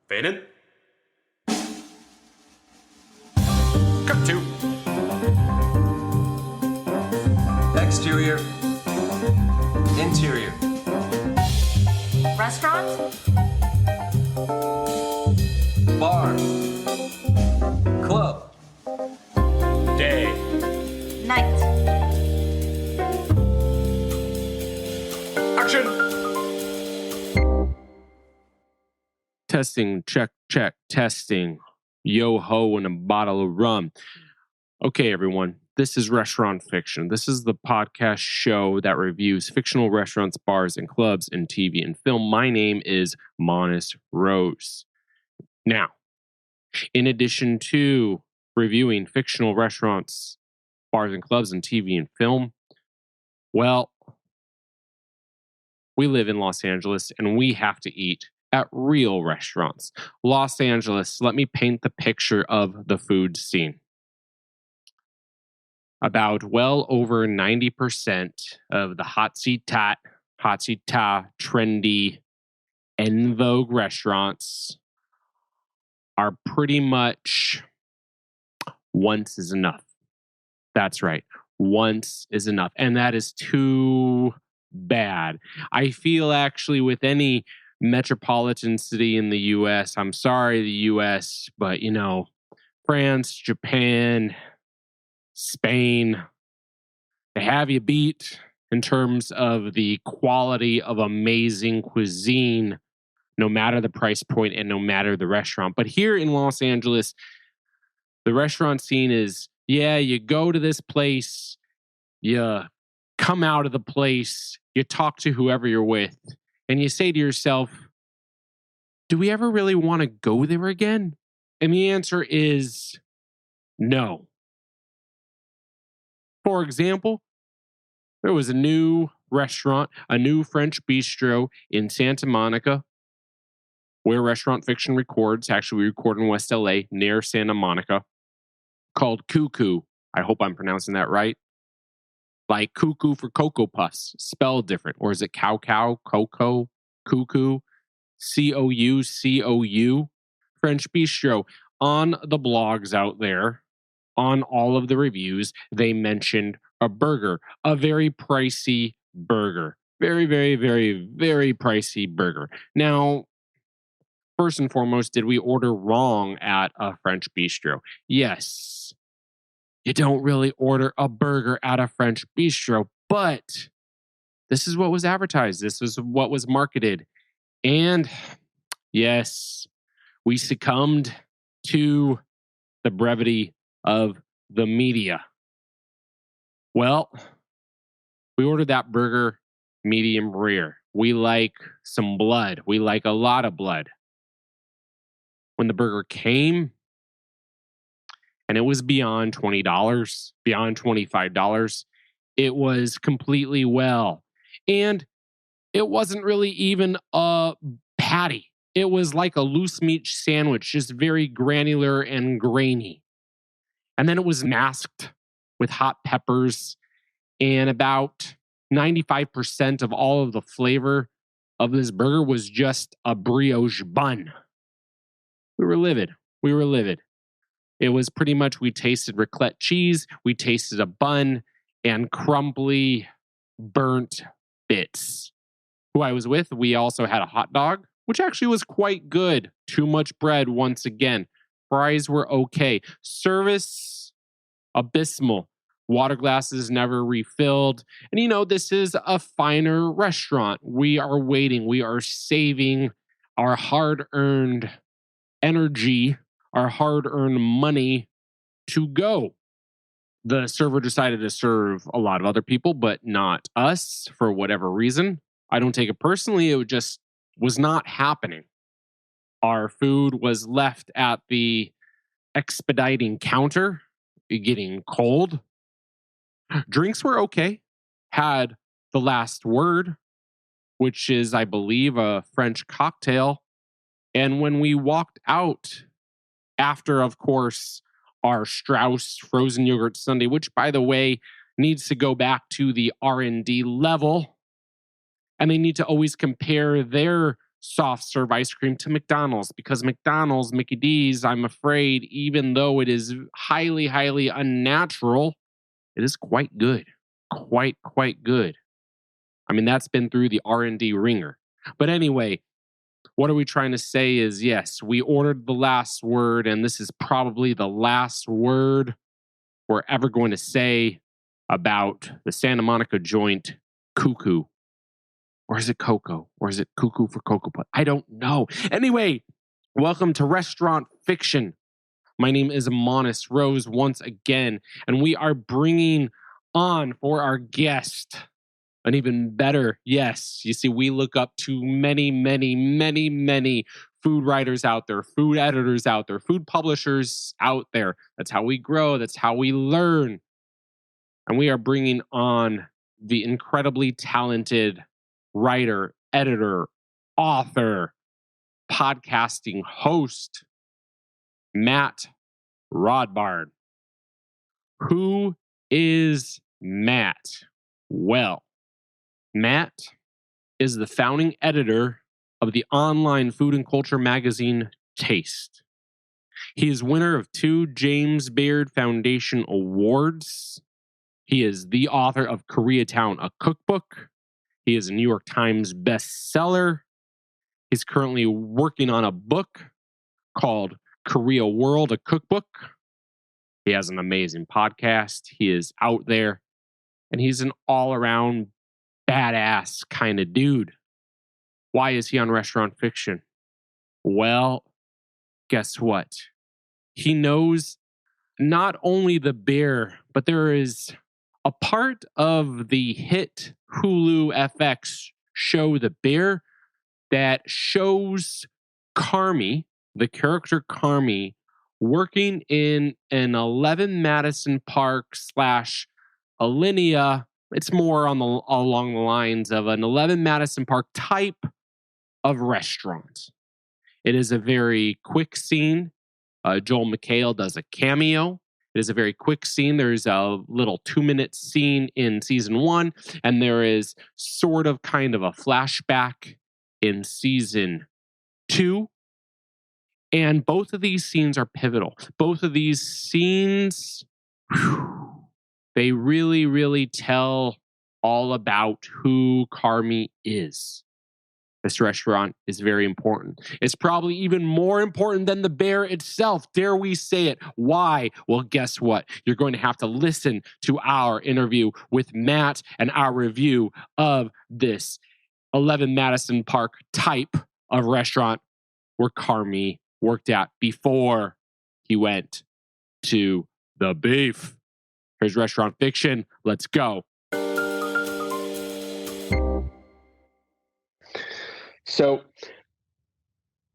Faded. Cut to. Exterior. Interior. Restaurant? Bar. Club. Day. Night. Action. Testing, check, testing. Yo-ho and a bottle of rum. Okay, everyone, this is Restaurant Fiction. This is the podcast show that reviews fictional restaurants, bars, and clubs in TV and film. My name is Monis Rose. Now, in addition to reviewing fictional restaurants, bars, and clubs in TV and film, well, we live in Los Angeles and we have to eat at real restaurants. Los Angeles, let me paint the picture of the food scene. About well over 90% of the hotsy ta, trendy, en vogue restaurants are pretty much once is enough. That's right. Once is enough. And that is too bad. I feel actually with any metropolitan city in the U.S., I'm sorry, the U.S., but France, Japan, Spain, they have you beat in terms of the quality of amazing cuisine, no matter the price point and no matter the restaurant. But here in Los Angeles, the restaurant scene is, you go to this place, you come out of the place, you talk to whoever you're with, and you say to yourself, do we ever really want to go there again? And the answer is no. For example, there was a new restaurant, a new French bistro in Santa Monica, where Restaurant Fiction records. Actually, we record in West LA near Santa Monica, called Cuckoo. I hope I'm pronouncing that right. Like cuckoo for Cocoa Puffs, spelled different. Or is it cow, cocoa, cuckoo, C-O-U, French bistro. On the blogs out there, on all of the reviews, they mentioned a burger, a very pricey burger. Very, very, very, very pricey burger. Now, first and foremost, did we order wrong at a French bistro? Yes. You don't really order a burger at a French bistro, but this is what was advertised. This is what was marketed. And yes, we succumbed to the brevity of the media. Well, we ordered that burger medium rare. We like some blood. We like a lot of blood. When the burger came, and it was beyond $20, beyond $25, it was completely well. And it wasn't really even a patty. It was like a loose meat sandwich, just very granular and grainy. And then it was masked with hot peppers, and about 95% of all of the flavor of this burger was just a brioche bun. We were livid. It was pretty much, we tasted raclette cheese, we tasted a bun, and crumbly, burnt bits. Who I was with, we also had a hot dog, which actually was quite good. Too much bread once again. Fries were okay. Service, abysmal. Water glasses never refilled. And this is a finer restaurant. We are waiting. We are saving our hard-earned energy, our hard-earned money to go. The server decided to serve a lot of other people, but not us for whatever reason. I don't take it personally. It just was not happening. Our food was left at the expediting counter, getting cold. Drinks were okay. Had the last word, which is, I believe, a French cocktail. And when we walked out after, of course, our Strauss frozen yogurt sundae, which, by the way, needs to go back to the R&D level, and they need to always compare their soft serve ice cream to McDonald's, because McDonald's, Mickey D's, I'm afraid, even though it is highly, highly unnatural, it is quite good. Quite good. I mean, that's been through the R&D ringer. But anyway, what are we trying to say is, yes, we ordered the last word, and this is probably the last word we're ever going to say about the Santa Monica joint, Cuckoo. Or is it Cocoa? Or is it Cuckoo for Cocoa Putt? I don't know. Anyway, welcome to Restaurant Fiction. My name is Monis Rose once again, and we are bringing on for our guest an even better, yes, you see, we look up to many food writers out there, food editors out there, food publishers out there. That's how we grow. That's how we learn. And we are bringing on the incredibly talented writer, editor, author, podcasting host, Matt Rodbard. Who is Matt? Well, Matt is the founding editor of the online food and culture magazine, Taste. He is winner of 2 James Beard Foundation Awards. He is the author of Koreatown, a cookbook. He is a New York Times bestseller. He's currently working on a book called Korea World, a cookbook. He has an amazing podcast. He is out there, and he's an all-around badass kind of dude. Why is he on Restaurant Fiction? Well, guess what? He knows not only the bear, but there is a part of the hit Hulu FX show The Bear that shows Carmy, the character Carmy, working in an 11 Madison Park / Alinea. It's more along the lines of an 11 Madison Park type of restaurant. It is a very quick scene. Joel McHale does a cameo. It is a very quick scene. There's a little 2-minute scene in season 1, and there is sort of kind of a flashback in season 2. And both of these scenes are pivotal. Both of these scenes, they really tell all about who Carmy is. This restaurant is very important. It's probably even more important than the bear itself. Dare we say it? Why? Well, guess what? You're going to have to listen to our interview with Matt and our review of this 11 Madison Park type of restaurant where Carmy worked at before he went to the beef. Here's Restaurant Fiction. Let's go. So,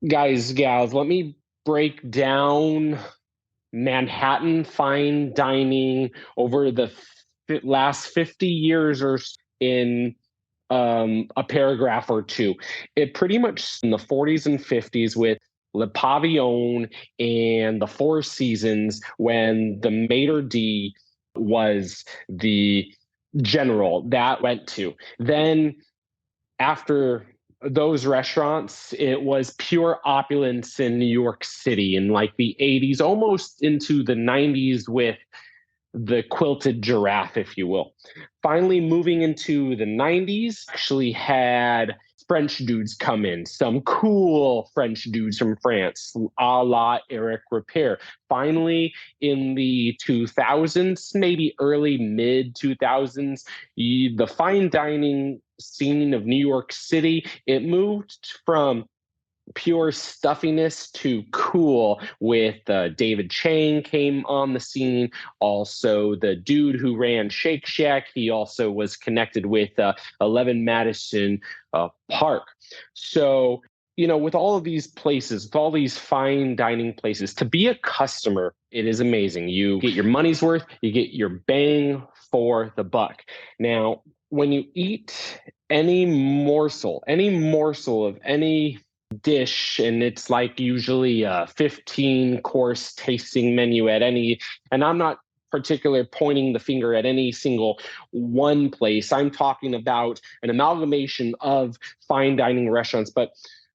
guys, gals, let me break down Manhattan fine dining over the last 50 years or so in a paragraph or two. It pretty much in the 40s and 50s with Le Pavillon and the Four Seasons, when the maitre d' was the general that went to. Then after those restaurants, it was pure opulence in New York City in like the 80s, almost into the 90s with the quilted giraffe, if you will. Finally, moving into the 90s, actually had French dudes come in, some cool French dudes from France, a la Eric Ripert. Finally, in the 2000s, maybe early mid 2000s, the fine dining scene of New York City, it moved from pure stuffiness to cool with David Chang came on the scene. Also, the dude who ran Shake Shack, he also was connected with 11 Madison Park. So, you know, with all of these places, with all these fine dining places, to be a customer, it is amazing. You get your money's worth, you get your bang for the buck. Now, when you eat any morsel of any dish, and it's like usually a 15-course tasting menu at any, and I'm not particularly pointing the finger at any single one place. I'm talking about an amalgamation of fine dining restaurants. But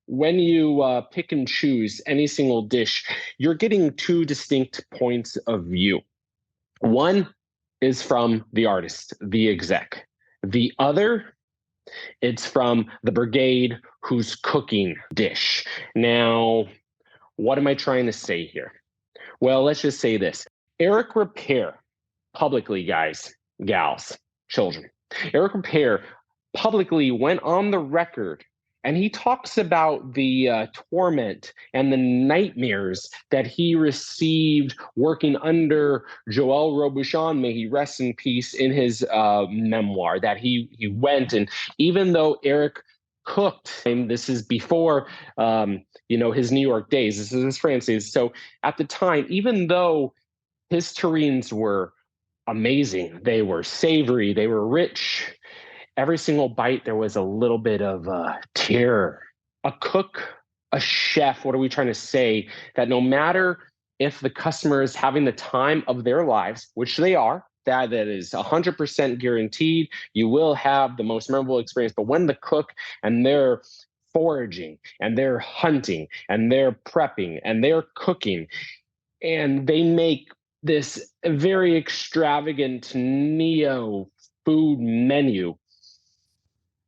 when you pick and choose any single dish, you're getting two distinct points of view. One is from the artist, the exec. The other, it's from the brigade who's cooking dish. Now, what am I trying to say here? Well, let's just say this. Eric Repair, publicly, guys, gals, children, Eric Repair publicly went on the record and he talks about the torment and the nightmares that he received working under Joel Robuchon, may he rest in peace, in his memoir, that he went, and even though Eric cooked, and this is before his New York days, this is his France days. So at the time, even though his terrines were amazing, they were savory, they were rich, every single bite, there was a little bit of terror. A cook, a chef, what are we trying to say? That no matter if the customer is having the time of their lives, which they are, that is 100% guaranteed, you will have the most memorable experience. But when the cook and they're foraging and they're hunting and they're prepping and they're cooking and they make this very extravagant neo food menu,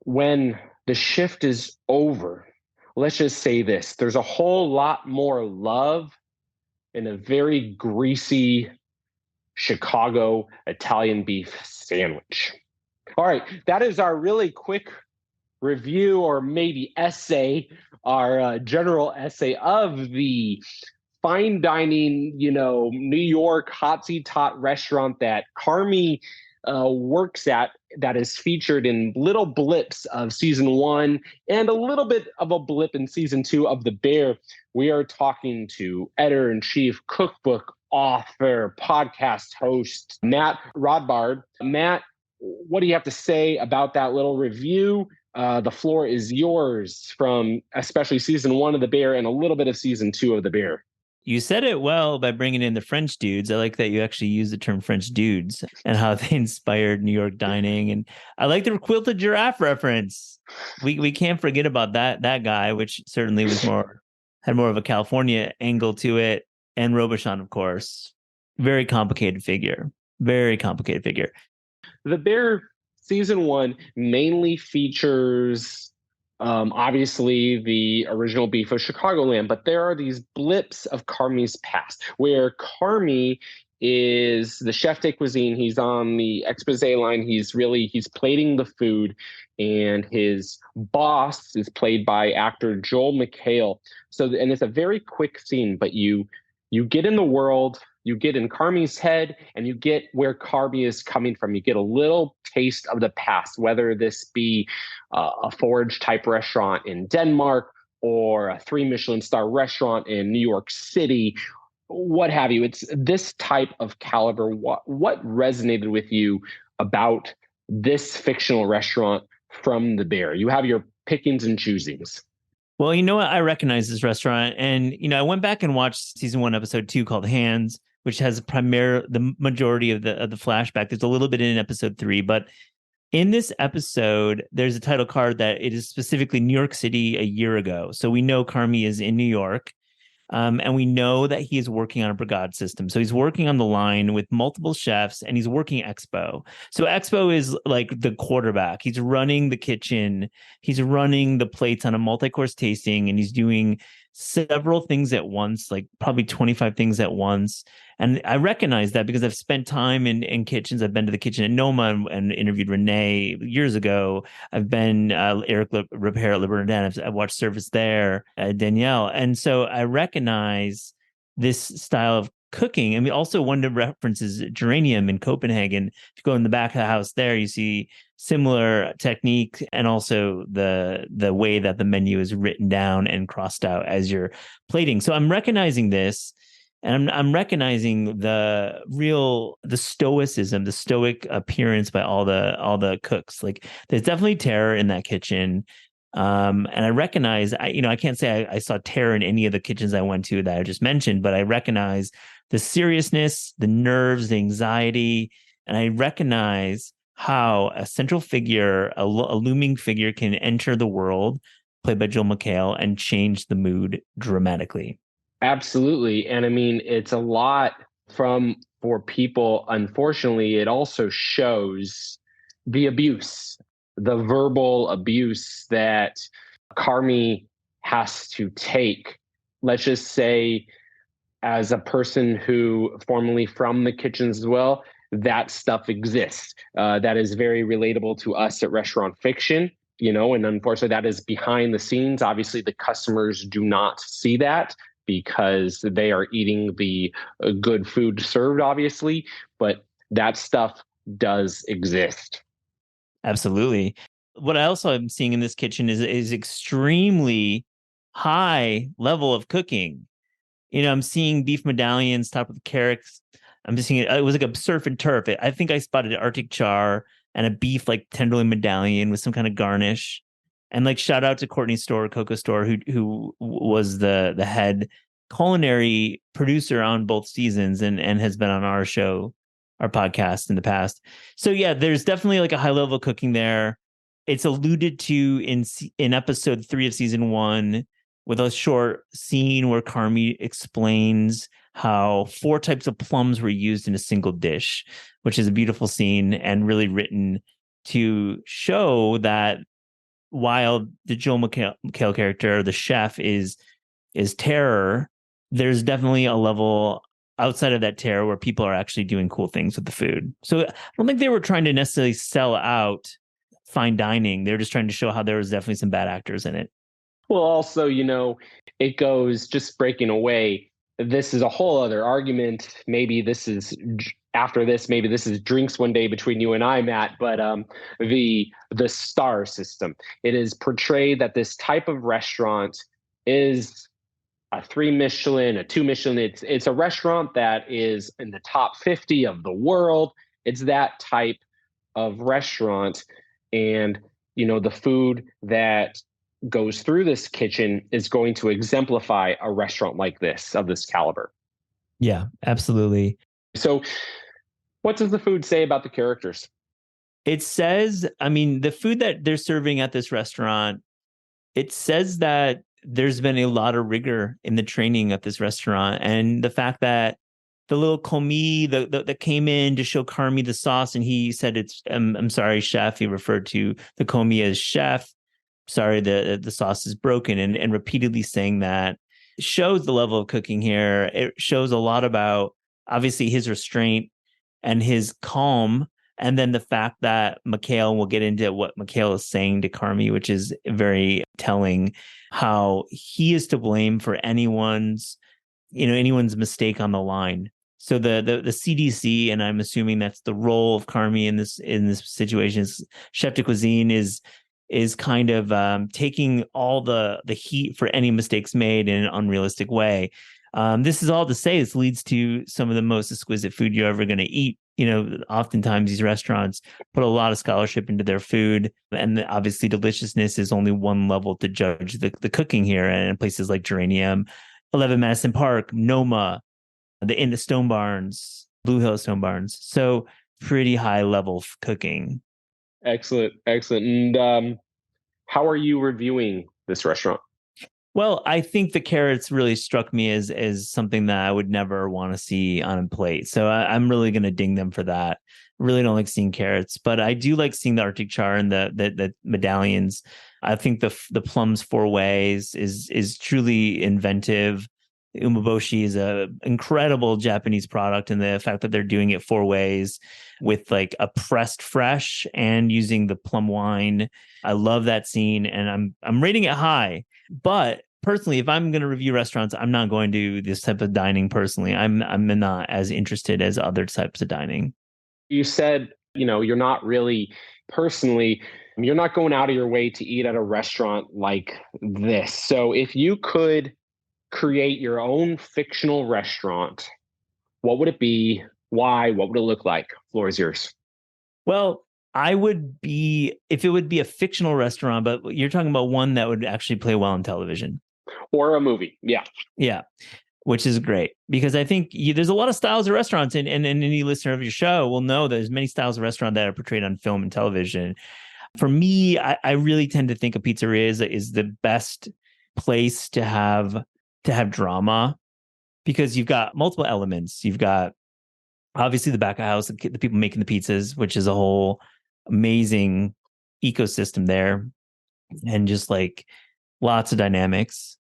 when the shift is over, let's just say this, there's a whole lot more love in a very greasy Chicago Italian beef sandwich. All right, that is our really quick review, or maybe essay, our general essay of the fine dining, New York hotsy tot restaurant that Carmy works at, that is featured in little blips of season 1 and a little bit of a blip in season 2 of The Bear. We are talking to editor-in-chief, cookbook author, podcast host, Matt Rodbard. Matt, what do you have to say about that little review? The floor is yours, from especially season 1 of The Bear and a little bit of season 2 of The Bear. You said it well by bringing in the French dudes. I like that you actually use the term French dudes and how they inspired New York dining. And I like the quilted giraffe reference. We can't forget about that guy, which certainly had more of a California angle to it. And Robuchon, of course. Very complicated figure. Very complicated figure. The Bear season 1 mainly features obviously the original beef of Chicagoland, but there are these blips of Carmy's past, where Carmy is the chef de cuisine. He's on the expose line. He's plating the food, and his boss is played by actor Joel McHale. And it's a very quick scene, but you get in the world, you get in Carmy's head, and you get where Carmy is coming from. You get a little taste of the past, whether this be a forage type restaurant in Denmark or a 3 Michelin star restaurant in New York City, what have you. It's this type of caliber. What resonated with you about this fictional restaurant from The Bear? You have your pickings and choosings. Well, you know what? I recognize this restaurant, and I went back and watched season 1, episode 2, called Hands, which has the majority of the flashback. There's a little bit in episode 3, but in this episode, there's a title card that it is specifically New York City a year ago. So we know Carmy is in New York. And we know that he is working on a brigade system. So he's working on the line with multiple chefs, and he's working Expo. So Expo is like the quarterback. He's running the kitchen. He's running the plates on a multi-course tasting, and he's doing several things at once, like probably 25 things at once. And I recognize that because I've spent time in kitchens. I've been to the kitchen at Noma and interviewed Renee years ago. I've been Eric Repair at Le Bernardin. I've watched service there, Danielle. And so I recognize this style of cooking. And we also, one of the references Geranium in Copenhagen. If you go in the back of the house there, you see similar technique, and also the way that the menu is written down and crossed out as you're plating. So I'm recognizing this, and I'm recognizing the stoicism, the stoic appearance by all the cooks. Like, there's definitely terror in that kitchen. And I recognize, I can't say I saw terror in any of the kitchens I went to that I just mentioned, but I recognize the seriousness, the nerves, the anxiety, and I recognize how a central figure, a looming figure, can enter the world played by Joel McHale, and changed the mood dramatically. Absolutely. And I mean, it's a lot for people. Unfortunately, it also shows the abuse, the verbal abuse that Carmy has to take. Let's just say, as a person who formerly from the kitchens as well, that stuff exists. That is very relatable to us at Restaurant Fiction, and unfortunately that is behind the scenes. Obviously, the customers do not see that because they are eating the good food served, obviously, but that stuff does exist. Absolutely. What I also am seeing in this kitchen is extremely high level of cooking. I'm seeing beef medallions topped with carrots. I'm just seeing it was like a surf and turf. I think I spotted Arctic char and a beef like tenderloin medallion with some kind of garnish. And like shout out to Courtney's store, Coco Store, who was the head culinary producer on both seasons and has been on our show, our podcast in the past. So yeah, there's definitely like a high level of cooking there. It's alluded to in episode 3 of season 1 with a short scene where Carmy explains how 4 types of plums were used in a single dish, which is a beautiful scene and really written to show that while the Joel McHale character, the chef, is terror, there's definitely a level outside of that terror where people are actually doing cool things with the food. So I don't think they were trying to necessarily sell out fine dining. They're just trying to show how there was definitely some bad actors in it. Well, also, it goes just breaking away. This is a whole other argument. Maybe this is after this. Maybe this is drinks one day between you and I, Matt. But the star system. It is portrayed that this type of restaurant is a 3 Michelin, a 2 Michelin. It's a restaurant that is in the top 50 of the world. It's that type of restaurant, and the food that goes through this kitchen is going to exemplify a restaurant like this, of this caliber. Yeah, absolutely. So what does the food say about the characters? It says, the food that they're serving at this restaurant, it says that there's been a lot of rigor in the training at this restaurant. And the fact that the little commis that came in to show Carmy the sauce, and he said, I'm sorry, chef. He referred to the commis as chef. Sorry, the sauce is broken, and repeatedly saying that shows the level of cooking here. It shows a lot about obviously his restraint and his calm, and then the fact that McHale, we'll get into what McHale is saying to Carmy, which is very telling, how he is to blame for anyone's mistake on the line. So the CDC, and I'm assuming that's the role of Carmy in this situation, chef de cuisine is kind of taking all the heat for any mistakes made in an unrealistic way. This is all to say this leads to some of the most exquisite food you're ever going to eat. Oftentimes these restaurants put a lot of scholarship into their food, and obviously deliciousness is only one level to judge the cooking here. And in places like Geranium, 11 Madison Park, Noma, the Inn of Stone Barns, Blue Hill Stone Barns. So pretty high level of cooking. Excellent. And how are you reviewing this restaurant? Well, I think the carrots really struck me as something that I would never want to see on a plate. So I'm really going to ding them for that. I really don't like seeing carrots, but I do like seeing the Arctic char and the medallions. I think the plums 4 ways is truly inventive. Umeboshi is a incredible Japanese product, and the fact that they're doing it 4 ways with like a pressed fresh and using the plum wine. I love that scene, and I'm rating it high. But personally, if I'm going to review restaurants, I'm not going to do this type of dining personally. I'm not as interested as other types of dining. You said, you're not really personally, you're not going out of your way to eat at a restaurant like this. So if you could create your own fictional restaurant, what would it be? Why? What would it look like? Floor is yours. Well, if it would be a fictional restaurant, but you're talking about one that would actually play well on television. Or a movie. Yeah. Yeah. Which is great, because I think there's a lot of styles of restaurants, and any listener of your show will know there's many styles of restaurant that are portrayed on film and television. For me, I really tend to think a pizzeria is the best place to have drama, because you've got multiple elements. You've got obviously the back of house, the people making the pizzas, which is a whole amazing ecosystem there, and just like lots of dynamics.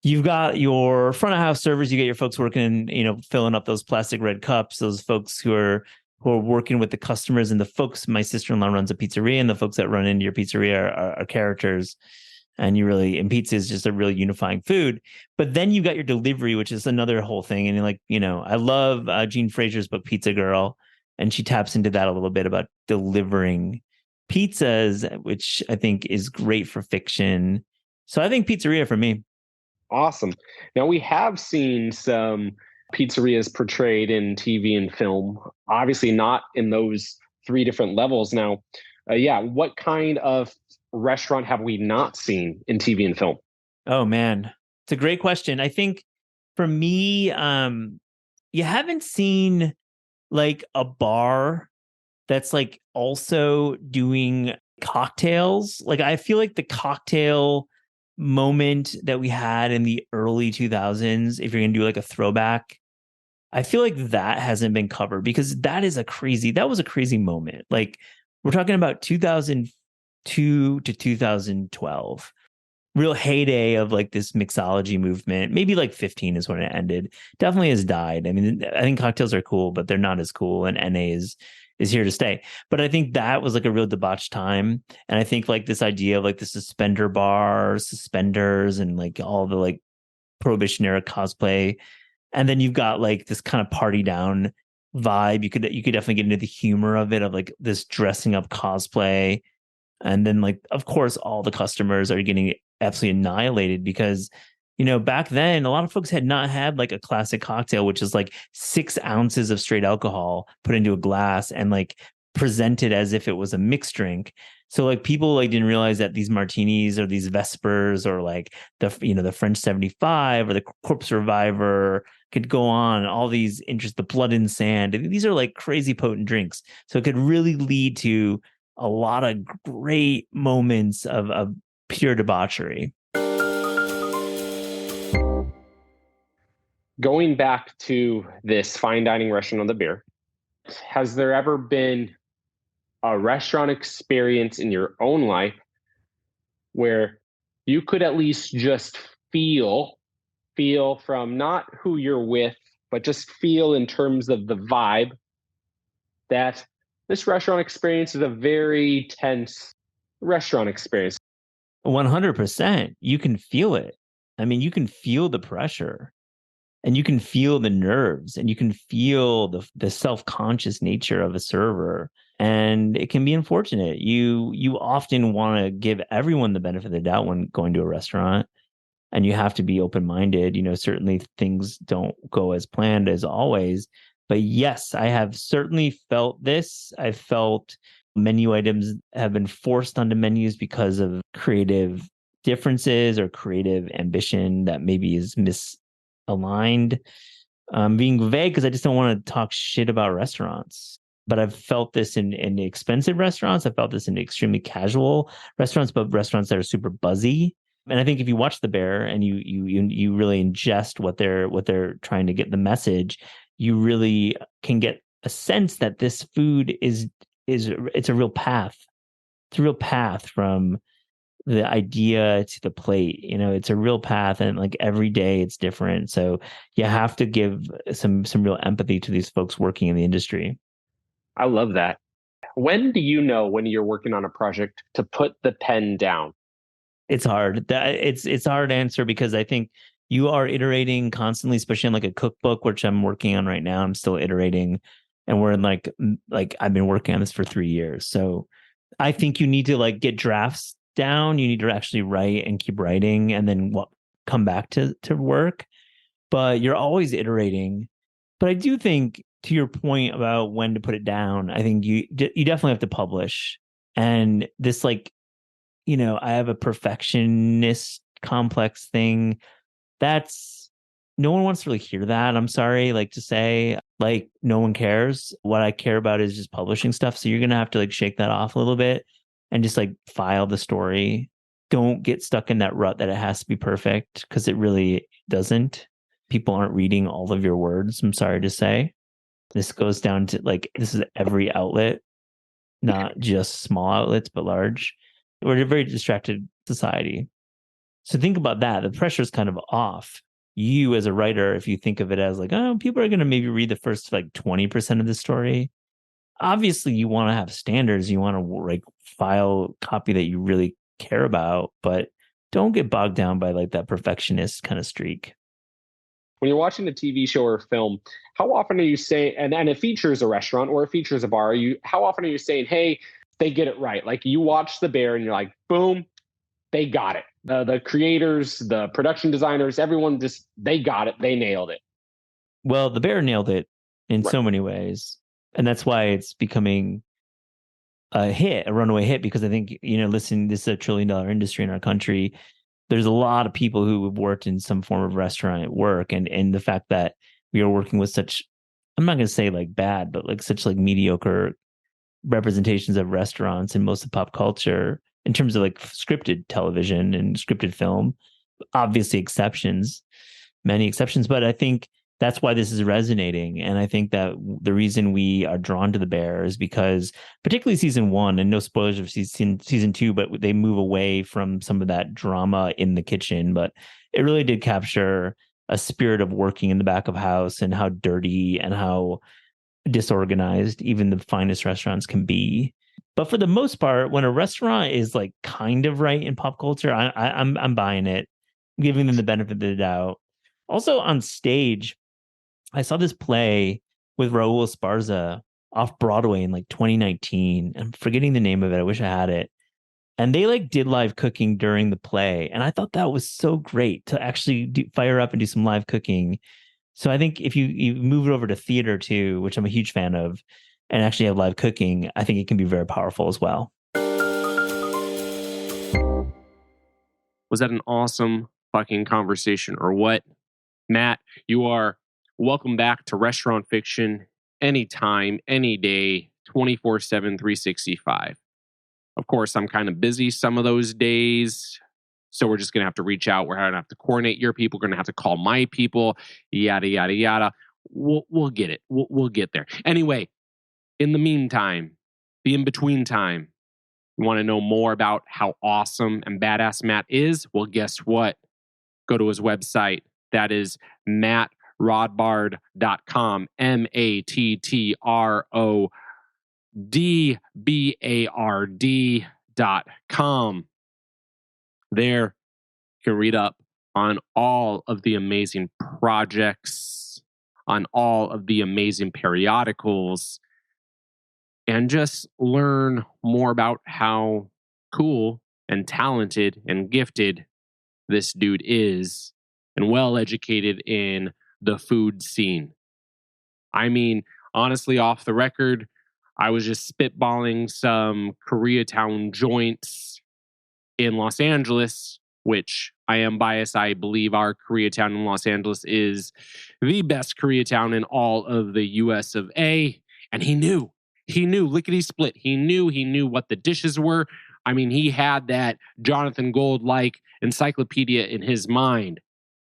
You've got your front of house servers. You get your folks working, filling up those plastic red cups. Those folks who are working with the customers, and the folks. My sister-in-law runs a pizzeria, and the folks that run into your pizzeria are characters. And pizza is just a really unifying food. But then you got your delivery, which is another whole thing. And I love Jean Fraser's book Pizza Girl, and she taps into that a little bit about delivering pizzas, which I think is great for fiction. So I think pizzeria for me. Awesome. Now, we have seen some pizzerias portrayed in TV and film, obviously not in those 3 different levels. Now, what kind of restaurant have we not seen in TV and film? Oh, man. It's a great question. I think for me, you haven't seen like a bar that's like also doing cocktails. Like, I feel like the cocktail moment that we had in the early 2000s, if you're going to do like a throwback, I feel like that hasn't been covered, because that was a crazy moment. Like, we're talking about 2002 to 2012, real heyday of like this mixology movement. Maybe like 15 is when it ended. Definitely has died. I mean, I think cocktails are cool, but they're not as cool, and NA is here to stay. But I think that was like a real debauched time. And I think like this idea of like the suspender bar, suspenders, and like all the like Prohibition era cosplay. And then you've got like this kind of party down vibe. You could definitely get into the humor of it, of like this dressing up cosplay. And then like, of course, all the customers are getting absolutely annihilated, because back then, a lot of folks had not had like a classic cocktail, which is like 6 ounces of straight alcohol put into a glass and like presented as if it was a mixed drink. So like people like didn't realize that these martinis or these Vespers or like the French 75 or the Corpse Reviver could go on, all these the Blood and Sand. These are like crazy potent drinks. So it could really lead to a lot of great moments of pure debauchery. Going back to this fine dining restaurant on the Beer, has there ever been a restaurant experience in your own life where you could at least just feel from not who you're with, but just feel in terms of the vibe that this restaurant experience is a very tense restaurant experience? 100%. You can feel it. I mean, you can feel the pressure, and you can feel the nerves, and you can feel the self-conscious nature of a server. And it can be unfortunate. You often want to give everyone the benefit of the doubt when going to a restaurant, and you have to be open-minded. Certainly things don't go as planned as always. But yes, I have certainly felt this. I felt menu items have been forced onto menus because of creative differences or creative ambition that maybe is misaligned. Being vague because I just don't want to talk shit about restaurants. But I've felt this in the expensive restaurants. I felt this in extremely casual restaurants, but restaurants that are super buzzy. And I think if you watch The Bear and you really ingest what they're trying to get the message, you really can get a sense that this food it's a real path. It's a real path from the idea to the plate. It's a real path, and like every day it's different. So you have to give some real empathy to these folks working in the industry. I love that. When do you know when you're working on a project to put the pen down? It's hard. It's a hard answer, because I think you are iterating constantly, especially on like a cookbook, which I'm working on right now. I'm still iterating, and we're in like I've been working on this for 3 years. So I think you need to like get drafts down. You need to actually write and keep writing, and then come back to work. But you're always iterating. But I do think, to your point about when to put it down, I think you definitely have to publish. And this I have a perfectionist complex thing. That's no one wants to really hear that. I'm sorry, to say, no one cares. What I care about is just publishing stuff. So you're going to have to shake that off a little bit and just like file the story. Don't get stuck in that rut that it has to be perfect, because it really doesn't. People aren't reading all of your words, I'm sorry to say. This goes down to like, this is every outlet, not just small outlets, but large. We're a very distracted society. So think about that. The pressure is kind of off. You as a writer, if you think of it as like, oh, people are going to maybe read the first like 20% of the story. Obviously, you want to have standards. You want to like file copy that you really care about, but don't get bogged down by like that perfectionist kind of streak. When you're watching a TV show or film, how often are you saying, and it features a restaurant or it features a bar, how often are you saying, hey, they get it right? Like you watch The Bear and you're like, boom, they got it. The creators, the production designers, everyone just, they got it. They nailed it. Well, The Bear nailed it in so many ways. And that's why it's becoming a hit, a runaway hit, because I think, listen, this is $1 trillion industry in our country. There's a lot of people who have worked in some form of restaurant work, and the fact that we are working with such, I'm not going to say like bad, but like such like mediocre representations of restaurants in most of pop culture in terms of like scripted television and scripted film, obviously many exceptions, but I think that's why this is resonating. And I think that the reason we are drawn to The Bear is because, particularly season 1, and no spoilers of season 2, but they move away from some of that drama in the kitchen. But it really did capture a spirit of working in the back of house and how dirty and how disorganized even the finest restaurants can be. But for the most part, when a restaurant is like kind of right in pop culture, I'm buying it, giving them the benefit of the doubt. Also on stage, I saw this play with Raul Esparza off Broadway in like 2019. I'm forgetting the name of it. I wish I had it. And they like did live cooking during the play. And I thought that was so great to actually fire up and do some live cooking. So I think if you move it over to theater too, which I'm a huge fan of, and actually have live cooking, I think it can be very powerful as well. Was that an awesome fucking conversation or what? Matt, you are welcome back to Restaurant Fiction anytime, any day, 24/7, 365. Of course, I'm kind of busy some of those days, so we're just going to have to reach out. We're going to have to coordinate your people. We're going to have to call my people, yada, yada, yada. We'll get it. We'll get there. Anyway, in the meantime, the in-between time, you want to know more about how awesome and badass Matt is? Well, guess what? Go to his website. That is mattrodbard.com, mattrodbard.com. There you can read up on all of the amazing projects, on all of the amazing periodicals, and just learn more about how cool and talented and gifted this dude is, and well educated in the food scene. I mean, honestly, off the record, I was just spitballing some Koreatown joints in Los Angeles, which I am biased. I believe our Koreatown in Los Angeles is the best Koreatown in all of the US of A. And he knew lickety split. He knew what the dishes were. I mean, he had that Jonathan Gold-like encyclopedia in his mind.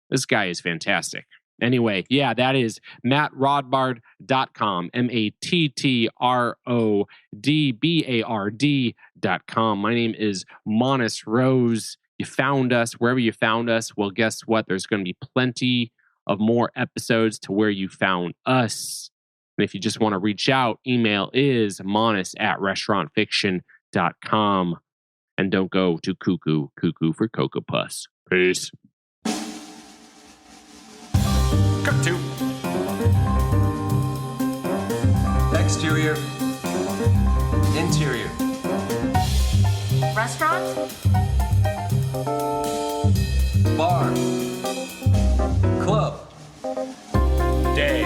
This guy is fantastic. Anyway, yeah, that is mattrodbard.com, mattrodbard.com. My name is Monis Rose. You found us wherever you found us. Well, guess what? There's going to be plenty of more episodes to where you found us. And if you just want to reach out, email is monis@restaurantfiction.com. And don't go to cuckoo for Cocoa Puss. Peace. Cut to Exterior. Interior. Restaurant? Bar. Club. day.